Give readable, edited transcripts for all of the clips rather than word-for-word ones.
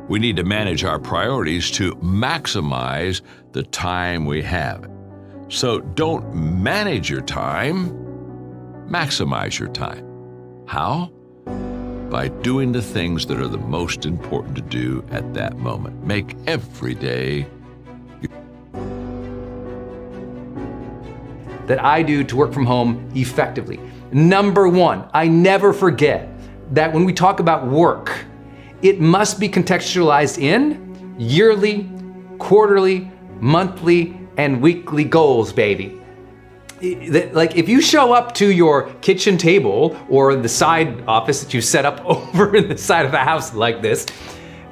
We need to manage our priorities to maximize the time we have. So don't manage your time, maximize your time. How? By doing the things that are the most important to do at that moment. Make every day that I do to work from home effectively. Number one, I never forget that when we talk about work, it must be contextualized in yearly, quarterly, monthly, and weekly goals, baby. Like if you show up to your kitchen table or the side office that you set up over in the side of the house like this,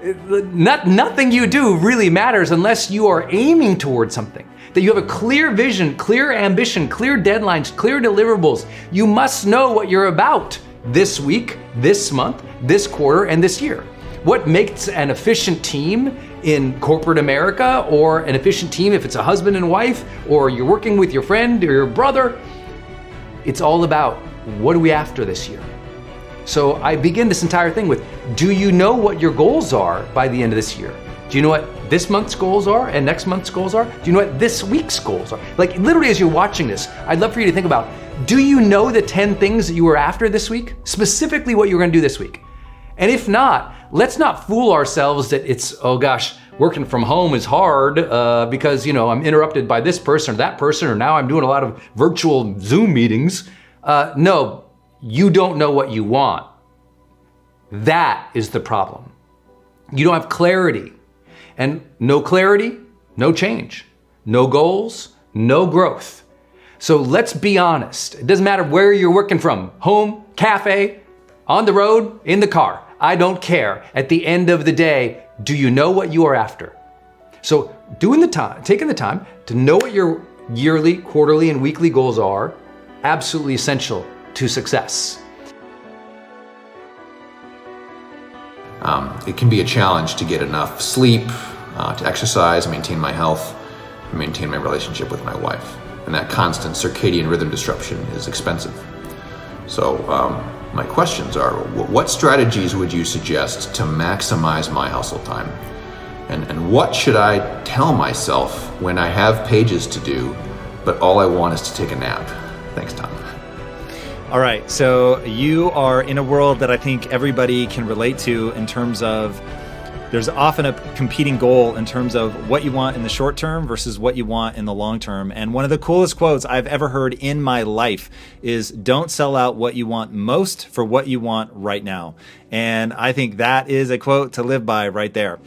nothing you do really matters unless you are aiming towards something. That you have a clear vision, clear ambition, clear deadlines, clear deliverables. You must know what you're about this week, this month, this quarter, and this year. What makes an efficient team in corporate America, or an efficient team if it's a husband and wife, or you're working with your friend or your brother? It's all about, what are we after this year? So I begin this entire thing with, do you know what your goals are by the end of this year? Do you know what this month's goals are and next month's goals are? Do you know what this week's goals are? Like literally as you're watching this, I'd love for you to think about, do you know the 10 things that you were after this week? Specifically what you're gonna do this week. And if not, let's not fool ourselves that it's, oh gosh, working from home is hard because I'm interrupted by this person or that person, or now I'm doing a lot of virtual Zoom meetings. No, you don't know what you want. That is the problem. You don't have clarity. And no clarity, no change. No goals, no growth. So let's be honest. It doesn't matter where you're working from, home, cafe, on the road, in the car. I don't care. At the end of the day, do you know what you are after? So taking the time to know what your yearly, quarterly, and weekly goals are, absolutely essential to success. It can be a challenge to get enough sleep, to exercise, maintain my health, and maintain my relationship with my wife. And that constant circadian rhythm disruption is expensive. So my questions are, what strategies would you suggest to maximize my hustle time? And what should I tell myself when I have pages to do, but all I want is to take a nap? Thanks, Tom. All right, so you are in a world that I think everybody can relate to in terms of there's often a competing goal in terms of what you want in the short term versus what you want in the long term. And one of the coolest quotes I've ever heard in my life is, don't sell out what you want most for what you want right now. And I think that is a quote to live by right there.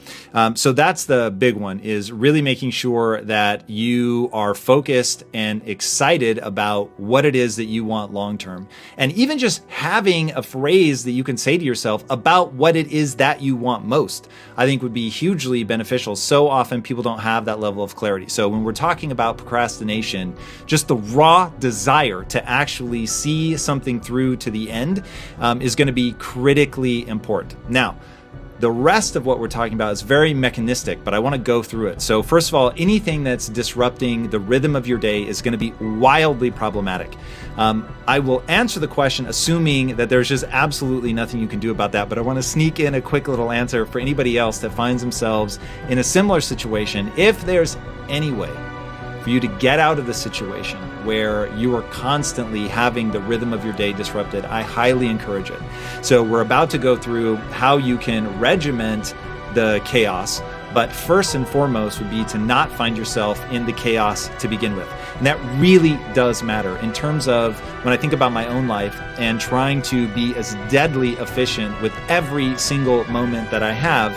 So that's the big one, is really making sure that you are focused and excited about what it is that you want long term. And even just having a phrase that you can say to yourself about what it is that you want most, I think would be hugely beneficial. So often people don't have that level of clarity. So when we're talking about procrastination, just the raw desire to actually see something through to the end is going to be critically important. Now, the rest of what we're talking about is very mechanistic, but I want to go through it. So first of all, anything that's disrupting the rhythm of your day is going to be wildly problematic. I will answer the question assuming that there's just absolutely nothing you can do about that, but I want to sneak in a quick little answer for anybody else that finds themselves in a similar situation. If there's any way for you to get out of the situation where you are constantly having the rhythm of your day disrupted, I highly encourage it. So we're about to go through how you can regiment the chaos, but first and foremost would be to not find yourself in the chaos to begin with. And that really does matter in terms of when I think about my own life and trying to be as deadly efficient with every single moment that I have.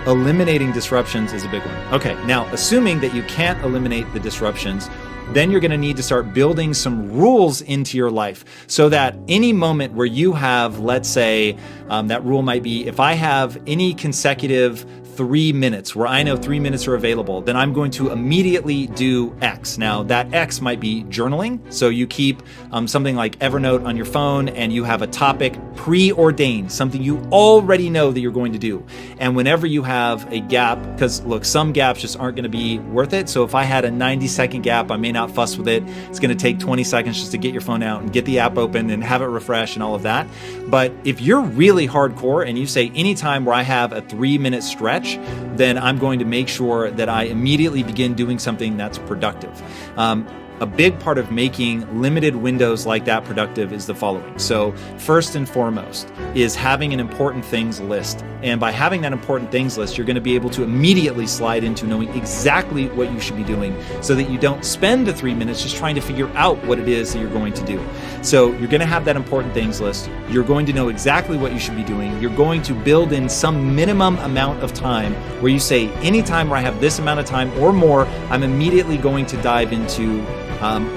Eliminating disruptions is a big one. Okay, now assuming that you can't eliminate the disruptions, then you're going to need to start building some rules into your life so that any moment where you have, let's say, that rule might be, if I have any consecutive 3 minutes, where I know 3 minutes are available, then I'm going to immediately do X. Now, that X might be journaling. So you keep something like Evernote on your phone, and you have a topic preordained, something you already know that you're going to do. And whenever you have a gap, because look, some gaps just aren't going to be worth it. So if I had a 90-second gap, I may not fuss with it. It's going to take 20 seconds just to get your phone out and get the app open and have it refresh and all of that. But if you're really hardcore and you say anytime where I have a 3-minute stretch, then I'm going to make sure that I immediately begin doing something that's productive. A big part of making limited windows like that productive is the following. So first and foremost is having an important things list. And by having that important things list, you're going to be able to immediately slide into knowing exactly what you should be doing so that you don't spend the 3 minutes just trying to figure out what it is that you're going to do. So you're going to have that important things list. You're going to know exactly what you should be doing. You're going to build in some minimum amount of time where you say, anytime where I have this amount of time or more, I'm immediately going to dive into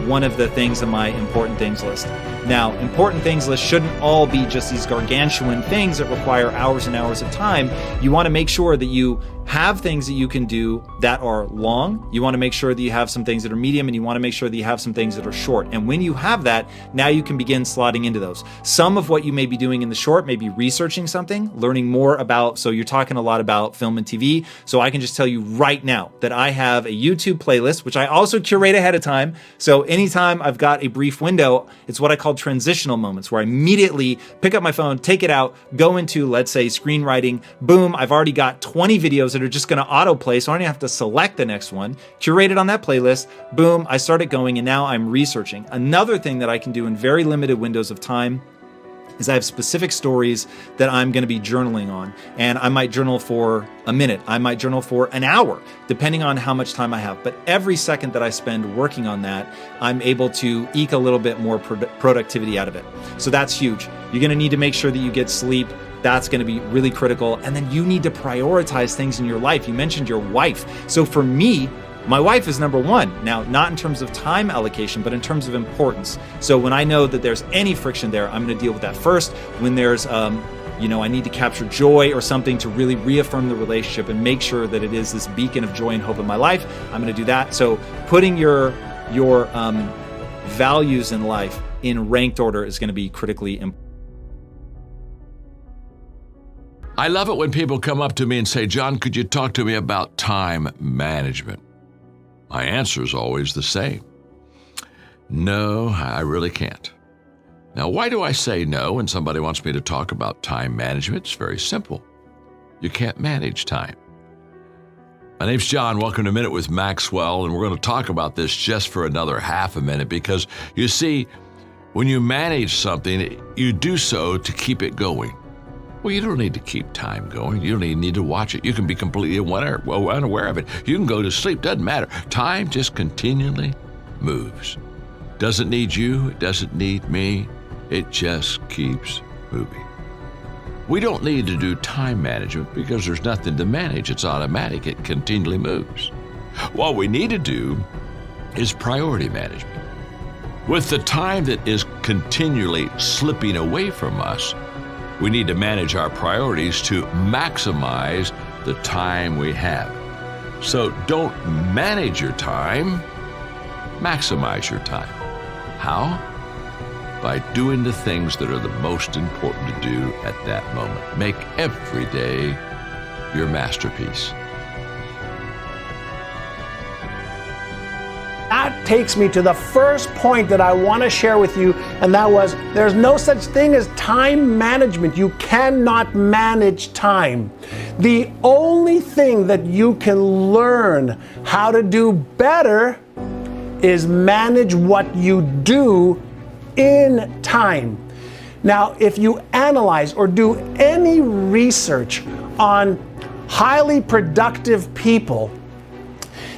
one of the things on my important things list. Now, important things list shouldn't all be just these gargantuan things that require hours and hours of time. You want to make sure that you have things that you can do that are long. You want to make sure that you have some things that are medium, and you want to make sure that you have some things that are short. And when you have that, now you can begin slotting into those. Some of what you may be doing in the short may be researching something, learning more about, so you're talking a lot about film and TV. So I can just tell you right now that I have a YouTube playlist, which I also curate ahead of time. So anytime I've got a brief window, it's what I call transitional moments, where I immediately pick up my phone, take it out, go into, let's say, screenwriting. Boom, I've already got 20 videos that are just going to autoplay, so I don't even have to select the next one. Curate it on that playlist. Boom, I started going, and now I'm researching. Another thing that I can do in very limited windows of time is I have specific stories that I'm going to be journaling on. And I might journal for a minute. I might journal for an hour, depending on how much time I have. But every second that I spend working on that, I'm able to eke a little bit more productivity out of it. So that's huge. You're going to need to make sure that you get sleep. That's going to be really critical. And then you need to prioritize things in your life. You mentioned your wife. So for me, my wife is number one. Now, not in terms of time allocation, but in terms of importance. So when I know that there's any friction there, I'm going to deal with that first. When there's, I need to capture joy or something to really reaffirm the relationship and make sure that it is this beacon of joy and hope in my life, I'm going to do that. So putting your values in life in ranked order is going to be critically important. I love it when people come up to me and say, John, could you talk to me about time management? My answer is always the same. No, I really can't. Now, why do I say no when somebody wants me to talk about time management? It's very simple. You can't manage time. My name's John. Welcome to Minute with Maxwell, and we're going to talk about this just for another half a minute because, you see, when you manage something, you do so to keep it going. Well, you don't need to keep time going. You don't even need to watch it. You can be completely unaware of it. You can go to sleep. Doesn't matter. Time just continually moves. Doesn't need you. It doesn't need me. It just keeps moving. We don't need to do time management because there's nothing to manage. It's automatic. It continually moves. What we need to do is priority management. With the time that is continually slipping away from us, we need to manage our priorities to maximize the time we have. So don't manage your time, maximize your time. How? By doing the things that are the most important to do at that moment. Make every day your masterpiece. That takes me to the first point that I want to share with you, and that was there's no such thing as time management. You cannot manage time. The only thing that you can learn how to do better is manage what you do in time. Now, if you analyze or do any research on highly productive people,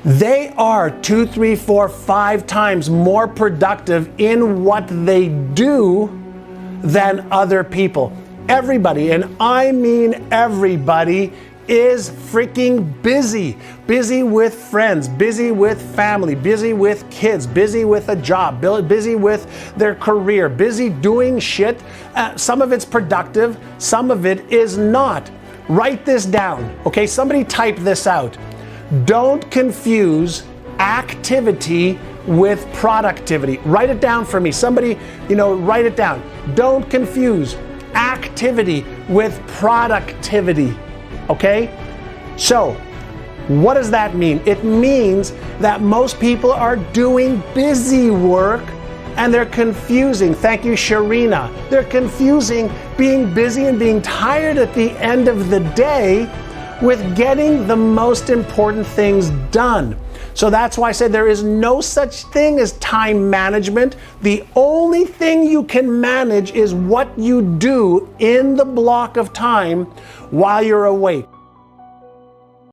they are 2, 3, 4, 5 times more productive in what they do than other people. Everybody, and I mean everybody, is freaking busy. Busy with friends, busy with family, busy with kids, busy with a job, busy with their career, busy doing shit. Some of it's productive, some of it is not. write this down, okay? Somebody type this out. Don't confuse activity with productivity. Write it down for me. Somebody, write it down. Don't confuse activity with productivity, okay? So, what does that mean? It means that most people are doing busy work and they're confusing. Thank you, Sharina. They're confusing being busy and being tired at the end of the day with getting the most important things done. So that's why I said there is no such thing as time management. The only thing you can manage is what you do in the block of time while you're awake.